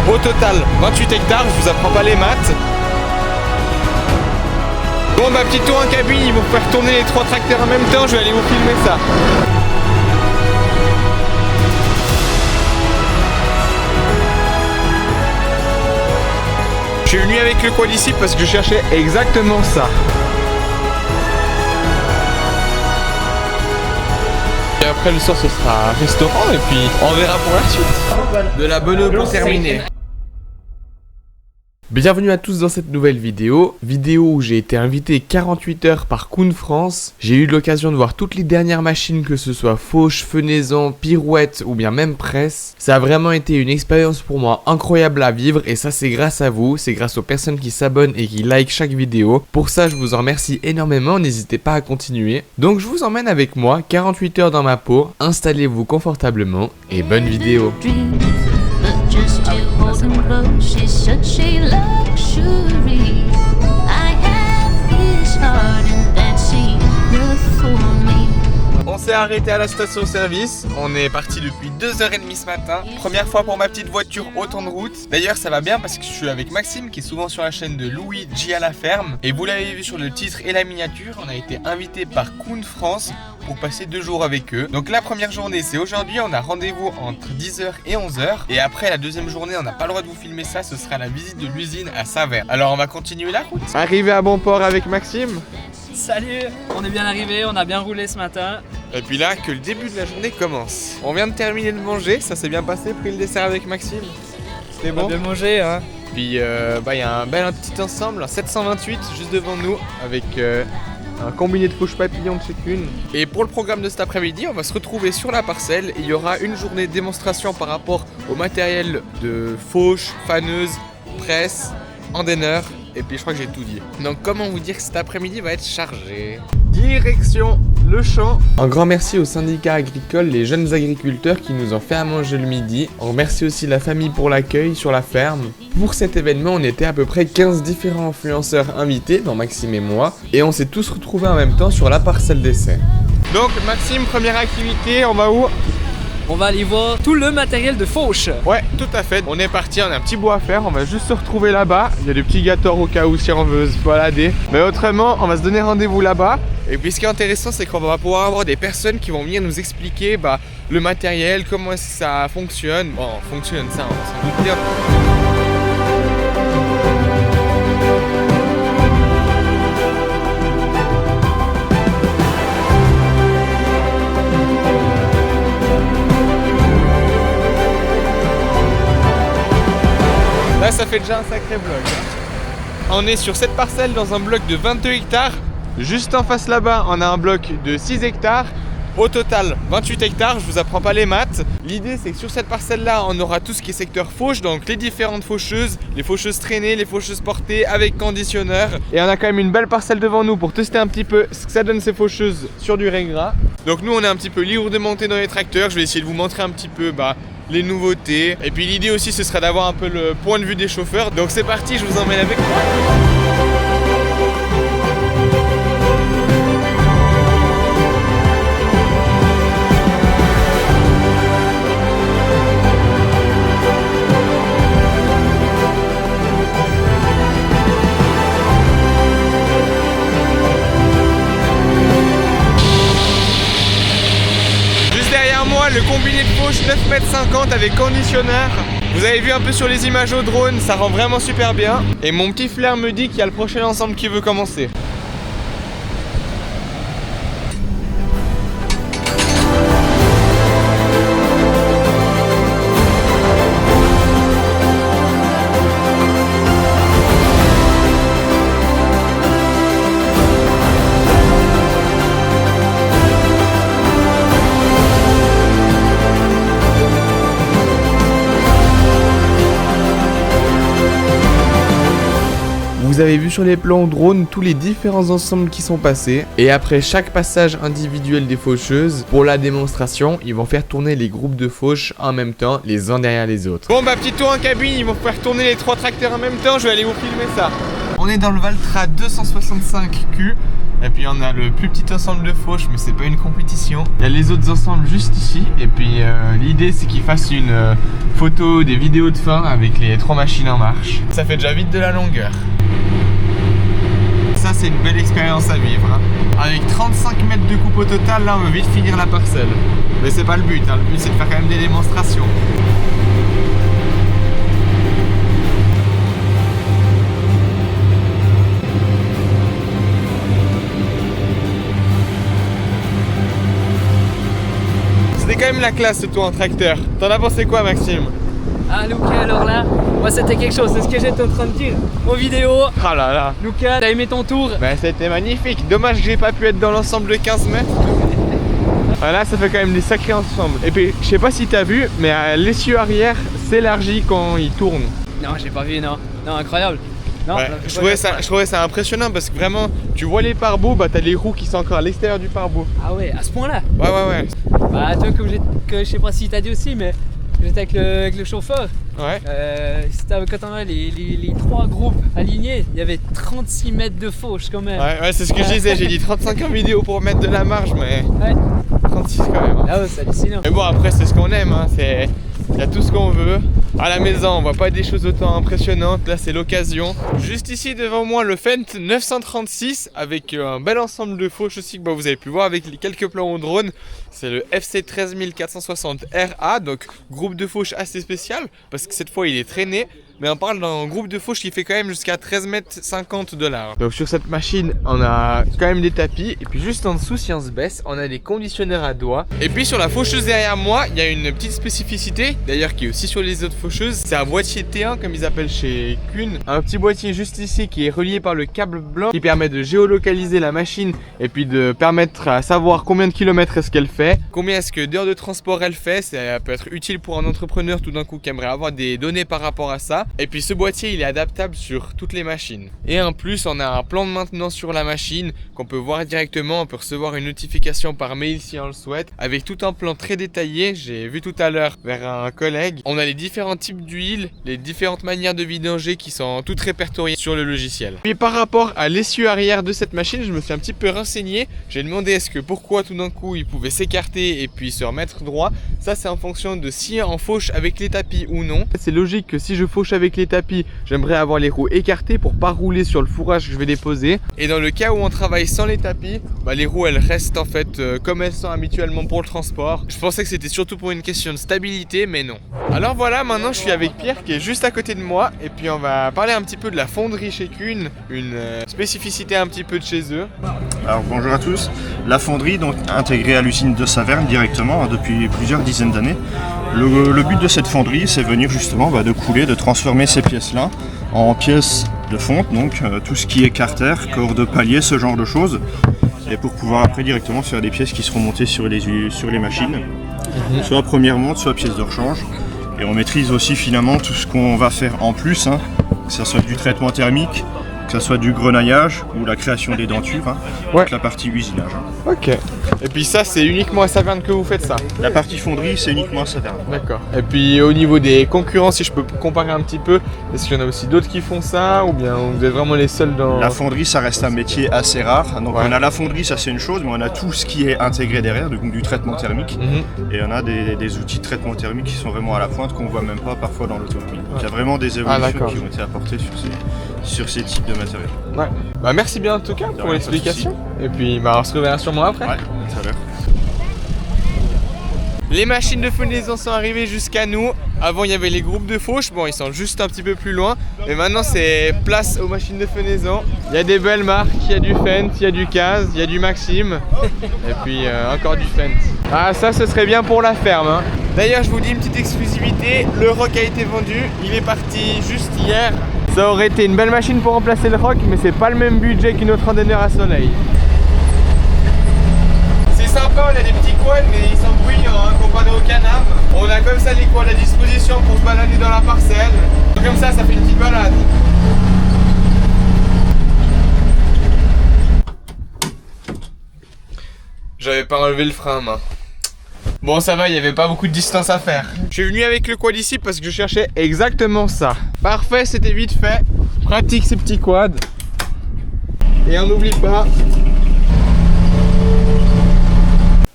Au total, 28 hectares, je vous apprends pas les maths. Bon, ma petite tour en cabine, ils vont faire tourner les 3 tracteurs en même temps, je vais aller vous filmer ça. Je suis venu avec le quad ici parce que je cherchais exactement ça. Et après le soir ce sera un restaurant et puis on verra pour la suite. De la bonne eau pour terminer. Bienvenue à tous dans cette nouvelle vidéo où j'ai été invité 48 heures par Kuhn France. J'ai eu l'occasion de voir toutes les dernières machines, que ce soit fauche, fenaison, pirouette ou bien même presse. Ça a vraiment été une expérience pour moi incroyable à vivre et ça c'est grâce à vous, c'est grâce aux personnes qui s'abonnent et qui like chaque vidéo. Pour ça je vous en remercie énormément, n'hésitez pas à continuer. Donc je vous emmène avec moi 48 heures dans ma peau, installez-vous confortablement et bonne vidéo. Just you holding close, she's such a luxury. I have his heart and that's enough for me. On s'est arrêté à la station-service, on est parti depuis 2h30 ce matin. Première fois pour ma petite voiture autant de route. D'ailleurs ça va bien parce que je suis avec Maxime qui est souvent sur la chaîne de Louis J à la ferme. Et vous l'avez vu sur le titre et la miniature, on a été invité par Kuhn France pour passer 2 jours avec eux. Donc la première journée c'est aujourd'hui, on a rendez-vous entre 10h et 11h. Et après la deuxième journée, on n'a pas le droit de vous filmer ça, ce sera la visite de l'usine à Saverne. Alors on va continuer la route. Arrivé à bon port avec Maxime. Salut, on est bien arrivé, on a bien roulé ce matin. Et puis là, que le début de la journée commence. On vient de terminer de manger, ça s'est bien passé, pris le dessert avec Maxime. C'était bon. On a bien mangé, hein. Puis y a un petit ensemble, un 728 juste devant nous, avec un combiné de fauches papillons de chez Kuhn. Et pour le programme de cet après-midi, on va se retrouver sur la parcelle. Il y aura une journée de démonstration par rapport au matériel de fauche, faneuse, presse, endaineur. Et puis je crois que j'ai tout dit. Donc comment vous dire que cet après-midi va être chargé. Direction le champ. Un grand merci au syndicat agricole, les jeunes agriculteurs qui nous ont fait à manger le midi. On remercie aussi la famille pour l'accueil sur la ferme. Pour cet événement, on était à peu près 15 différents influenceurs invités, dont Maxime et moi. Et on s'est tous retrouvés en même temps sur la parcelle d'essai. Donc Maxime, première activité, on va où? On va aller voir tout le matériel de fauche. Ouais, tout à fait. On est parti, on a un petit bout à faire. On va juste se retrouver là-bas. Il y a des petits gâteaux au cas où si on veut se balader. Mais autrement, on va se donner rendez-vous là-bas. Et puis ce qui est intéressant, c'est qu'on va pouvoir avoir des personnes qui vont venir nous expliquer le matériel, comment est-ce que ça fonctionne. Bon, fonctionne ça, on s'en doute bien. Là ça fait déjà un sacré bloc. On est sur cette parcelle dans un bloc de 22 hectares. Juste en face là-bas on a un bloc de 6 hectares. Au total 28 hectares, je vous apprends pas les maths. L'idée c'est que sur cette parcelle là on aura tout ce qui est secteur fauche. Donc les différentes faucheuses, les faucheuses traînées, les faucheuses portées avec conditionneur. Et on a quand même une belle parcelle devant nous pour tester un petit peu ce que ça donne ces faucheuses sur du régras. Donc nous on est un petit peu libre de monter dans les tracteurs. Je vais essayer de vous montrer un petit peu les nouveautés. Et puis l'idée aussi ce sera d'avoir un peu le point de vue des chauffeurs. Donc c'est parti, je vous emmène avec moi. Le combiné de fauche 9,50 m avec conditionneur. Vous avez vu un peu sur les images au drone, ça rend vraiment super bien. Et mon petit flair me dit qu'il y a le prochain ensemble qui veut commencer. Vous avez vu sur les plans drone tous les différents ensembles qui sont passés. Et après chaque passage individuel des faucheuses, pour la démonstration, ils vont faire tourner les groupes de fauches en même temps, les uns derrière les autres. Bon, petit tour en cabine, ils vont faire tourner les 3 tracteurs en même temps, je vais aller vous filmer ça. on est dans le Valtra 265Q. Et puis on a le plus petit ensemble de fauches, mais c'est pas une compétition. Il y a les autres ensembles juste ici. Et puis l'idée c'est qu'ils fassent une photo, des vidéos de fin avec les 3 machines en marche. Ça fait déjà vite de la longueur. Ça c'est une belle expérience à vivre, hein. Avec 35 mètres de coupe au total, là on veut vite finir la parcelle. Mais c'est pas le but, hein. Le but c'est de faire quand même des démonstrations. C'était quand même la classe ce tour en tracteur. T'en as pensé quoi, Maxime? Ah Lucas, alors là, moi c'était quelque chose, c'est ce que j'étais en train de dire en vidéo. Ah là là. Lucas, t'as aimé ton tour? Bah c'était magnifique. Dommage que j'ai pas pu être dans l'ensemble de 15 mètres. Là ça fait quand même des sacrés ensembles. Et puis je sais pas si t'as vu, mais l'essieu arrière s'élargit quand il tourne. Non, j'ai pas vu, non. Non, incroyable. Non, Ouais, je trouvais ça impressionnant parce que vraiment, tu vois les pare-bouts, bah t'as les roues qui sont encore à l'extérieur du pare-bout. Ah ouais, à ce point-là? Ouais. Bah toi, que je sais pas si t'as dit aussi, mais j'étais avec le chauffeur. Ouais. Quand on a les 3 groupes alignés, il y avait 36 mètres de fauche quand même. Ouais, c'est ce que je disais, j'ai dit 35 en vidéo pour mettre de la marge, mais Ouais. 36 quand même. Hein. Ah ouais, c'est hallucinant. Mais bon, après c'est ce qu'on aime, hein. Il y a tout ce qu'on veut. À la maison, on voit pas des choses autant impressionnantes. Là, c'est l'occasion. Juste ici devant moi, le Fendt 936 avec un bel ensemble de fauches aussi que vous avez pu voir avec les quelques plans au drone. C'est le FC 13460 RA, donc groupe de fauches assez spécial parce que cette fois il est traîné. Mais on parle d'un groupe de fauches qui fait quand même jusqu'à 13,50 m de large. Donc sur cette machine, on a quand même des tapis. Et puis juste en dessous, si on se baisse, on a des conditionneurs à doigts. Et puis sur la faucheuse derrière moi, il y a une petite spécificité, d'ailleurs qui est aussi sur les autres faucheuses. C'est un boîtier T1 comme ils appellent chez Kuhn. Un petit boîtier juste ici qui est relié par le câble blanc qui permet de géolocaliser la machine et puis de permettre à savoir combien de kilomètres est-ce qu'elle fait, combien est-ce que d'heures de transport elle fait. Ça peut être utile pour un entrepreneur tout d'un coup qui aimerait avoir des données par rapport à ça. Et puis ce boîtier il est adaptable sur toutes les machines. Et en plus on a un plan de maintenance sur la machine qu'on peut voir directement. On peut recevoir une notification par mail si on le souhaite, avec tout un plan très détaillé. J'ai vu tout à l'heure vers un collègue. On a les différents types d'huile, les différentes manières de vidanger qui sont toutes répertoriées sur le logiciel. Puis par rapport à l'essieu arrière de cette machine, je me suis un petit peu renseigné. J'ai demandé pourquoi tout d'un coup il pouvait s'écarter et puis se remettre droit. Ça c'est en fonction de si on fauche avec les tapis ou non. C'est logique que si je fauche avec les tapis, j'aimerais avoir les roues écartées pour pas rouler sur le fourrage que je vais déposer. Et dans le cas où on travaille sans les tapis, les roues elles restent en fait comme elles sont habituellement pour le transport. Je pensais que c'était surtout pour une question de stabilité, mais non. Alors voilà, maintenant je suis avec Pierre qui est juste à côté de moi et puis on va parler un petit peu de la fonderie chez Kuhn, une spécificité un petit peu de chez eux. Alors bonjour à tous, la fonderie donc intégrée à l'usine de Saverne directement depuis plusieurs dizaines d'années. Le but de cette fonderie c'est venir justement de couler, de transformer ces pièces-là en pièces de fonte, donc tout ce qui est carter, corps de palier, ce genre de choses, et pour pouvoir après directement faire des pièces qui seront montées sur les machines, soit première monte, soit pièces de rechange. Et on maîtrise aussi finalement tout ce qu'on va faire en plus, hein, que ce soit du traitement thermique, que ce soit du grenaillage ou la création des dentures, donc la partie usinage. Ok. Et puis ça c'est uniquement à Saverne que vous faites ça? La partie fonderie c'est uniquement à Saverne. D'accord. Et puis au niveau des concurrents, si je peux comparer un petit peu, est-ce qu'il y en a aussi d'autres qui font ça ou bien vous êtes vraiment les seuls dans... La fonderie ça reste un métier assez rare, donc on a la fonderie, ça c'est une chose, mais on a tout ce qui est intégré derrière, donc du traitement thermique, et on a des outils de traitement thermique qui sont vraiment à la pointe qu'on voit même pas parfois dans l'automobile. Donc il y a vraiment des évolutions qui ont été apportées sur ces types de matériel. Ouais. Merci bien en tout cas pour l'explication. Et puis on se reverra sûrement après. Ouais, tout à l'heure. Les machines de fenaison sont arrivées jusqu'à nous. Avant il y avait les groupes de fauche, bon ils sont juste un petit peu plus loin. Mais maintenant c'est place aux machines de fenaison. Il y a des belles marques, il y a du Fendt, il y a du Caz, il y a du Maxim. Et puis encore du Fendt. Ah ça ce serait bien pour la ferme, hein. D'ailleurs je vous dis une petite exclusivité, le Rock a été vendu, il est parti juste hier. Ça aurait été une belle machine pour remplacer le Rock, mais c'est pas le même budget qu'une autre randonneur à soleil. C'est sympa, on a des petits quads, mais ils sont bruyants comparé au Can-Am. On a comme ça les quads à disposition pour se balader dans la parcelle. Comme ça fait une petite balade. J'avais pas enlevé le frein, moi. Bon ça va, il n'y avait pas beaucoup de distance à faire. Je suis venu avec le quad ici parce que je cherchais exactement ça. Parfait, c'était vite fait. Pratique ces petits quads. Et on n'oublie pas.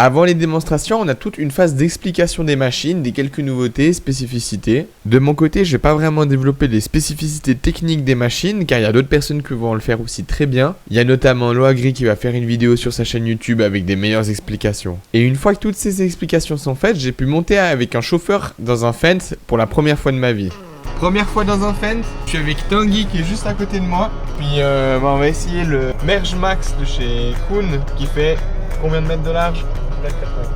Avant les démonstrations, on a toute une phase d'explication des machines, des quelques nouveautés, spécificités. De mon côté, je vais pas vraiment développer les spécificités techniques des machines, car il y a d'autres personnes qui vont le faire aussi très bien. Il y a notamment Loagri qui va faire une vidéo sur sa chaîne YouTube avec des meilleures explications. Et une fois que toutes ces explications sont faites, j'ai pu monter avec un chauffeur dans un Fendt pour la première fois de ma vie. Première fois dans un Fendt, je suis avec Tanguy qui est juste à côté de moi. Puis on va essayer le Merge Max de chez Kuhn qui fait combien de mètres de large?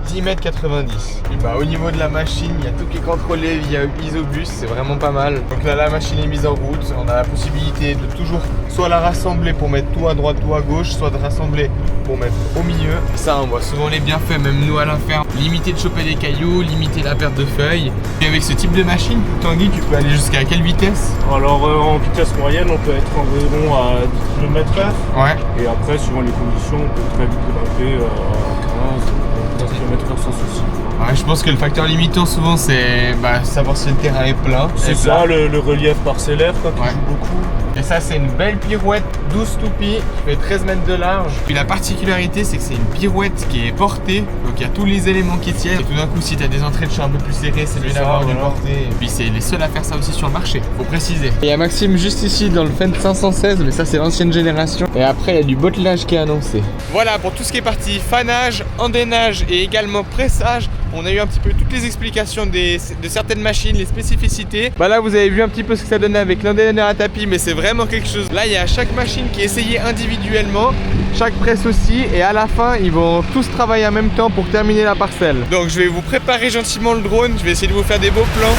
10 mètres 90. Et bah au niveau de la machine, il y a tout qui est contrôlé via Isobus, c'est vraiment pas mal. Donc là la machine est mise en route, on a la possibilité de toujours soit la rassembler pour mettre tout à droite, tout à gauche, soit de rassembler pour mettre au milieu. Ça on voit souvent les bienfaits, même nous à la ferme. Limiter de choper des cailloux, limiter la perte de feuilles. Et avec ce type de machine, Tanguy, tu peux aller jusqu'à quelle vitesse? Alors en vitesse moyenne, on peut être environ à 10 km/h. Ouais. Et après, suivant les conditions, on peut très vite grimper à 15 km/h sans souci. Ouais, je pense que le facteur limitant souvent c'est savoir si le terrain est plein. C'est ça, le relief parcellaire quand il joue beaucoup. Et ça c'est une belle pirouette 12 toupies qui fait 13 mètres de large. Puis la particularité c'est que c'est une pirouette qui est portée, donc il y a tous les éléments qui tiennent. Et tout d'un coup si tu as des entrées de champ un peu plus serrées, c'est mieux d'avoir une portée. Et puis c'est les seuls à faire ça aussi sur le marché, faut préciser. Et il y a Maxime juste ici dans le Fendt 516, mais ça c'est l'ancienne génération. Et après il y a du bottelage qui est annoncé. Voilà pour tout ce qui est partie fanage, endénage et également pressage. On a eu un petit peu toutes les explications de certaines machines, les spécificités. Bah là vous avez vu un petit peu ce que ça donnait avec l'endénageur à tapis, mais c'est vraiment quelque chose. Là il y a chaque machine qui est essayée individuellement, chaque presse aussi, et à la fin ils vont tous travailler en même temps pour terminer la parcelle. Donc je vais vous préparer gentiment le drone, je vais essayer de vous faire des beaux plans.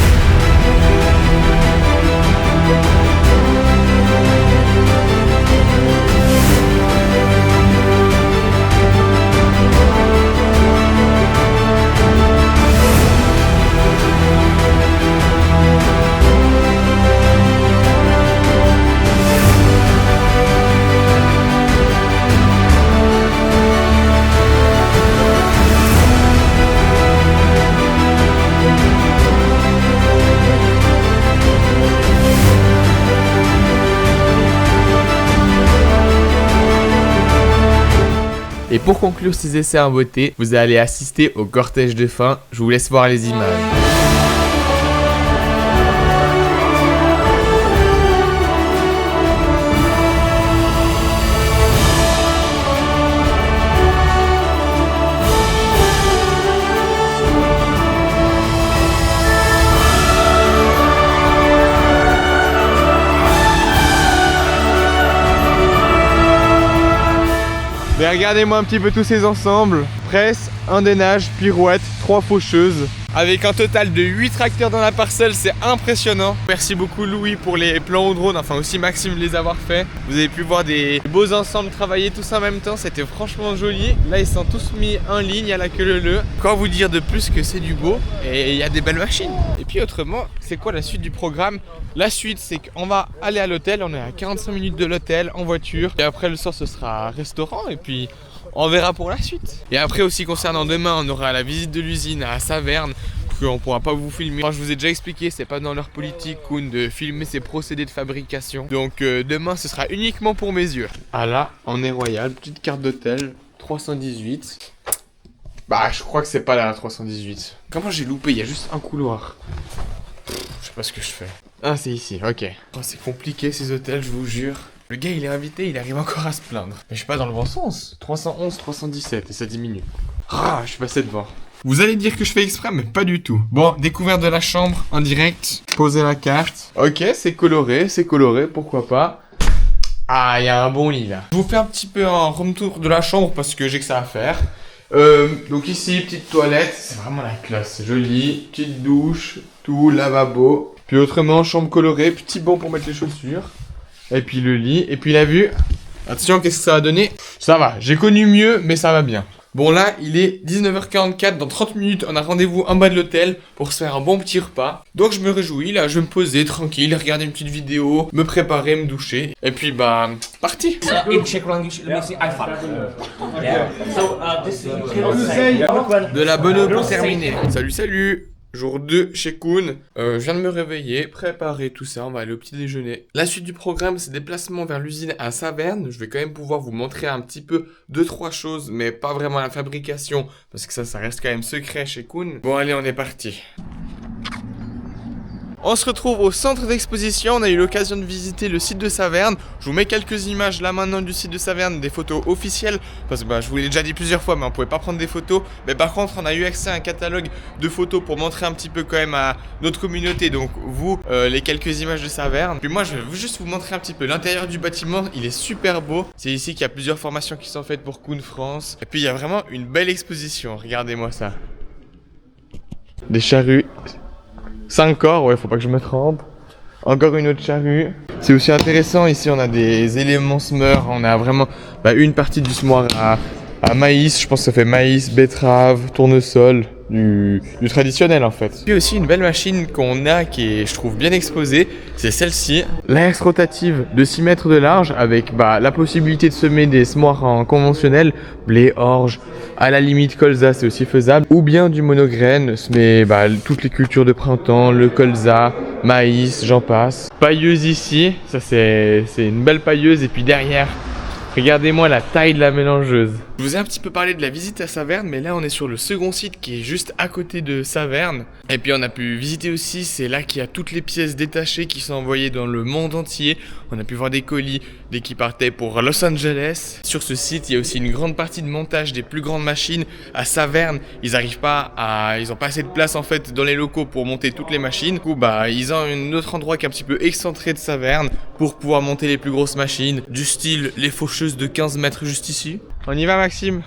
Et pour conclure ces essais en beauté, vous allez assister au cortège de fin. Je vous laisse voir les images. Mais regardez-moi un petit peu tous ces ensembles. Presse, endénage, pirouette, 3 faucheuses. Avec un total de 8 tracteurs dans la parcelle, c'est impressionnant. Merci beaucoup Louis pour les plans au drone, enfin aussi Maxime de les avoir fait. Vous avez pu voir des beaux ensembles travailler tous en même temps, c'était franchement joli. Là ils sont tous mis en ligne à la queue leu. Quoi vous dire de plus que c'est du beau et il y a des belles machines. Et puis autrement, c'est quoi la suite du programme? La suite c'est qu'on va aller à l'hôtel, on est à 45 minutes de l'hôtel en voiture. Et après le soir ce sera restaurant et puis on verra pour la suite. Et après aussi concernant demain, on aura la visite de l'usine à Saverne. On pourra pas vous filmer. Moi, je vous ai déjà expliqué, c'est pas dans leur politique Kuhn de filmer ses procédés de fabrication. Donc demain, ce sera uniquement pour mes yeux. Ah là, on est royal, petite carte d'hôtel, 318. Bah, je crois que c'est pas la 318. Comment j'ai loupé? Il y a juste un couloir. Je sais pas ce que je fais. Ah, c'est ici, ok. Oh, c'est compliqué ces hôtels, je vous jure. Le gars, il est invité, il arrive encore à se plaindre. Mais je suis pas dans le bon sens. 311, 317 et ça diminue. Ah, je suis passé devant. Vous allez dire que je fais exprès, mais pas du tout. Bon, découverte de la chambre en direct. Poser la carte. Ok, c'est coloré, pourquoi pas. Ah, il y a un bon lit là. Je vous fais un petit peu un room tour de la chambre parce que j'ai que ça à faire. Donc ici, petite toilette, c'est vraiment la classe. Joli, petite douche, tout, lavabo. Puis autrement, chambre colorée, petit banc pour mettre les chaussures. Et puis le lit, et puis la vue. Attention, qu'est-ce que ça va donner? Ça va, j'ai connu mieux, mais ça va bien. Bon là, il est 19h44, dans 30 minutes, on a rendez-vous en bas de l'hôtel pour se faire un bon petit repas. Donc je me réjouis, là, je vais me poser tranquille, regarder une petite vidéo, me préparer, me doucher. Et puis bah, parti. In Czech language, let me say iPhone. Yeah. So this is De la bonne eau pour terminer. Salut, salut. Jour 2 chez Kuhn, je viens de me réveiller, préparer tout ça, on va aller au petit déjeuner. La suite du programme, c'est déplacement vers l'usine à Saverne. Je vais quand même pouvoir vous montrer un petit peu 2-3 choses, mais pas vraiment la fabrication, parce que ça reste quand même secret chez Kuhn. Bon allez, on est parti. On se retrouve au centre d'exposition, on a eu l'occasion de visiter le site de Saverne. Je vous mets quelques images là maintenant du site de Saverne, des photos officielles, parce que je vous l'ai déjà dit plusieurs fois, mais on pouvait pas prendre des photos. Mais par contre, on a eu accès à un catalogue de photos pour montrer un petit peu quand même à notre communauté, donc vous, les quelques images de Saverne. Puis moi, je vais juste vous montrer un petit peu l'intérieur du bâtiment, il est super beau. C'est ici qu'il y a plusieurs formations qui sont faites pour Kuhn France. Et puis il y a vraiment une belle exposition, regardez-moi ça. Des charrues. 5 corps, ouais, faut pas que je me trompe. Encore une autre charrue. C'est aussi intéressant, ici on a des éléments semeurs, on a vraiment une partie du semoir à maïs, je pense que ça fait maïs, betterave, tournesol, du traditionnel en fait. Puis aussi une belle machine qu'on a qui est, je trouve, bien exposée, c'est celle-ci. L'axe rotative de 6 mètres de large avec la possibilité de semer des semoirs en conventionnel, blé, orge, à la limite colza c'est aussi faisable, ou bien du monograine, semer toutes les cultures de printemps, le colza, maïs, j'en passe. Pailleuse ici, ça c'est une belle pailleuse, et puis derrière, regardez-moi la taille de la mélangeuse. Je vous ai un petit peu parlé de la visite à Saverne, mais là on est sur le second site qui est juste à côté de Saverne. Et puis on a pu visiter aussi, c'est là qu'il y a toutes les pièces détachées qui sont envoyées dans le monde entier. On a pu voir des colis dès qui partaient pour Los Angeles. Sur ce site, il y a aussi une grande partie de montage des plus grandes machines à Saverne. Ils n'ont pas assez de place en fait dans les locaux pour monter toutes les machines. Du coup, ils ont un autre endroit qui est un petit peu excentré de Saverne pour pouvoir monter les plus grosses machines, du style les faucheuses de 15 mètres juste ici. On y va, Maxime?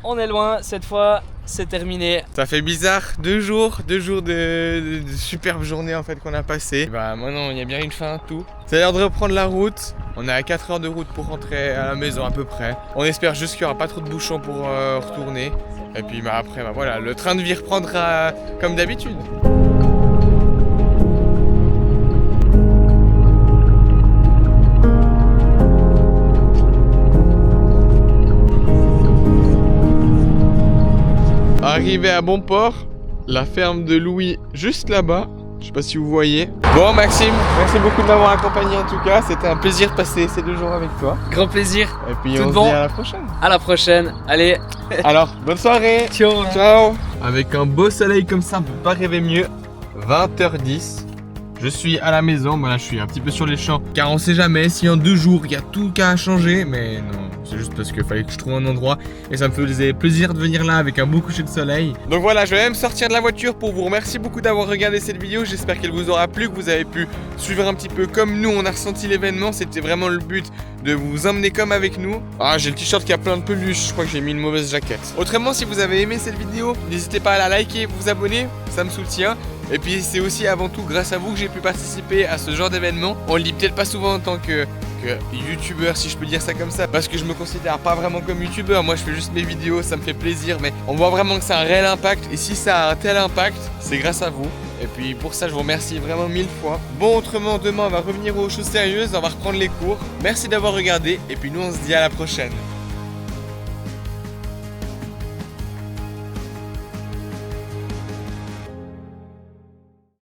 On est loin, cette fois c'est terminé. Ça fait bizarre, 2 jours de superbes journées en fait qu'on a passées. Maintenant il y a bien une fin à tout. C'est l'heure de reprendre la route. On est à 4 heures de route pour rentrer à la maison à peu près. On espère juste qu'il n'y aura pas trop de bouchons pour retourner. Et puis après voilà, le train de vie reprendra comme d'habitude. Arrivé à bon port, la ferme de Louis juste là-bas. Je sais pas si vous voyez. Bon Maxime, merci beaucoup de m'avoir accompagné en tout cas. C'était un plaisir de passer ces 2 jours avec toi. Grand plaisir. Et puis Tout on bon. se dit à la prochaine. À la prochaine. Allez. Alors, bonne soirée. Ciao. Ciao. Avec un beau soleil comme ça, on peut pas rêver mieux. 20h10. Je suis à la maison, là je suis un petit peu sur les champs. Car on sait jamais si en 2 jours il y a tout qu'à changer. Mais non, c'est juste parce qu'il fallait que je trouve un endroit. Et ça me faisait plaisir de venir là avec un beau coucher de soleil. Donc voilà, je vais même sortir de la voiture pour vous remercier beaucoup d'avoir regardé cette vidéo. J'espère qu'elle vous aura plu, que vous avez pu suivre un petit peu comme nous on a ressenti l'événement. C'était vraiment le but de vous emmener comme avec nous. Ah, j'ai le t-shirt qui a plein de peluches, je crois que j'ai mis une mauvaise jaquette. Autrement, si vous avez aimé cette vidéo, n'hésitez pas à la liker et vous abonner, ça me soutient. Et puis c'est aussi avant tout grâce à vous que j'ai pu participer à ce genre d'événement. On le dit peut-être pas souvent en tant que youtubeur, si je peux dire ça comme ça, parce que je me considère pas vraiment comme youtubeur. Moi je fais juste mes vidéos, ça me fait plaisir, mais on voit vraiment que ça a un réel impact. Et si ça a un tel impact, c'est grâce à vous. Et puis pour ça je vous remercie vraiment 1000 fois. Bon, autrement demain on va revenir aux choses sérieuses, on va reprendre les cours. Merci d'avoir regardé et puis nous on se dit à la prochaine.